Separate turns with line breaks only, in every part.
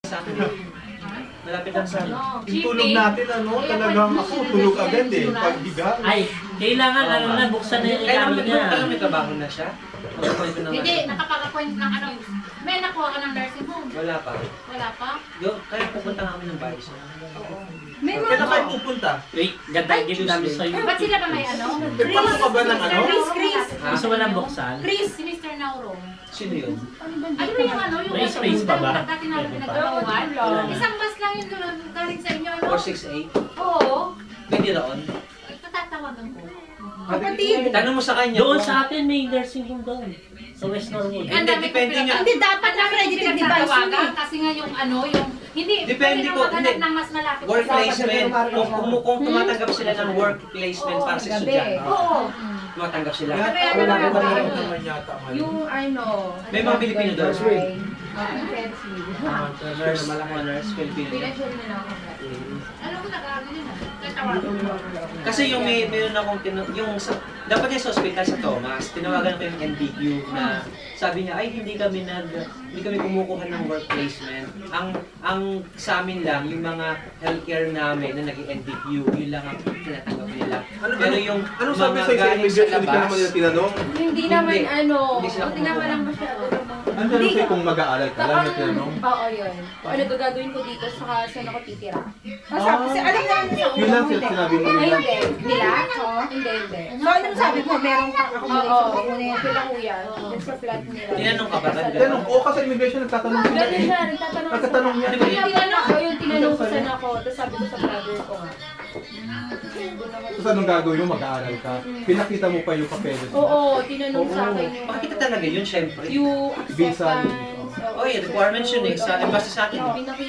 Sa akin. Malapit lang sa
Yung tulog natin, talagang ako, tulog agad eh, paghiga.
Ay, kailangan na, buksan na yung
kailangan
regalo niya.
alam may trabaho na siya?
Hindi, nakapag-appoint ng ano. May nakuha ka ng nursing home.
Wala pa.
Wala pa?
Kaya pupunta nga kami ng bahay.
May mga...
Kailan kayo pupunta?
Wait, ganda gift namin sa'yo.
Ba't sila ba may ano?
Pasok ka ba ng ano?
Chris.
Gusto mo lang buksan?
Chris, si Mr. Nauro.
Sino yun?
Ano ba yung ano? Yung
May space pa ba?
Dati namin pinagkakawan. Isang bus lang yung galing sa inyo.
468?
Oo.
Pwede roon?
Patatawagan ko.
Kapatid.
Tanong mo sa kanya.
Doon sa atin may nursing home doon. Sa West Norwood.
Hindi, depende nga.
Hindi, dapat accredited device yun eh.
Kasi nga yung ano, yung... Hindi,
Depende ko, hindi.
ng mas malapit.
Work placement. Kung tumatanggap sila ng work placement para sa estudyante.
Oo.
Tumatanggap sila.
Wala naman yata.
Yung ano...
May mga Pilipino doon.
Nurse, mga nurse, Filipino.
Pinasyon nila ako.
Ano ko nag-aaral yun?
Kasi yung meron akong dapat yung sa hospital sa Thomas, tinawagan ko yung NDQ na sabi niya, ay hindi kami kumukuha ng work placement. Ang sa amin lang, yung mga healthcare namin na nag-NDQ, yun lang ang tinatanggap nila. Pero yung
Ano sabi sa'yo sa immigration, hindi ka naman nila tinanong?
Hindi naman ano,
Hindi sila
buti naman
kumukuha.
lang masyado naman.
Ano tanong sa'yo kung mag-aaral ka lang na tinanong?
Oo, yun. Kung ano gagawin ko dito, saka saan ako titira. Sabi, alam naman sa
Yun lang sinabi mo
Ay,
nila.
hindi. Nila? Oo, hindi. So, anong sabi mo? Meron kang accommodation ko na kila kuya. Dun sa flat nila.
Tinanong ka ba?
Tinanong ko kasi immigration, nagtatanong sila
Ganun
eh.
siya, nagtatanong
Nagtatanong niya.
Yung tinanong ko saan ako, tapos sabi ko sa brother ko nga.
Tapos anong gagawin mo? Mag-aaral ka? Pinakita mo pa yung papeles mo?
Oo, tinanong sa akin yung...
Makikita talaga yun, syempre.
Yung
Visa.
acceptance.
Oh, yeah, requirements yun eh. Basta sa atin.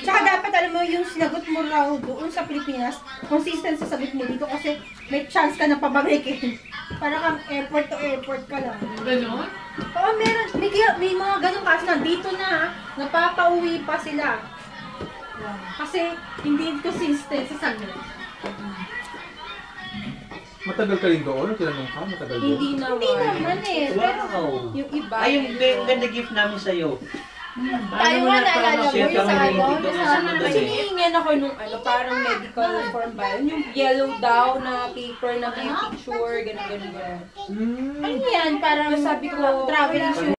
Tsaka dapat alam mo yung sinagot mo raw doon sa Pilipinas, consistent sa sagot mo dito kasi may chance ka na pabalikin. Para kang airport to airport ka lang.
Ganon?
Oo, meron. May mga ganun kasi na dito na, napapauwi pa sila. Kasi hindi consistent sa sagot.
Matagal ka rin doon? Tinanong ka? Matagal doon?
Hindi naman eh. Pero
Wow!
yung iba.
Ay, yung ganda gift namin sa'yo.
Tayo nga naalala mo yung sa ano, kasi
Kasi
hinihingan ako nung ano, parang medical form ba yun? Yung yellow daw na paper na may picture, gano'n. Ano yan? Parang sabi ko, travel insurance.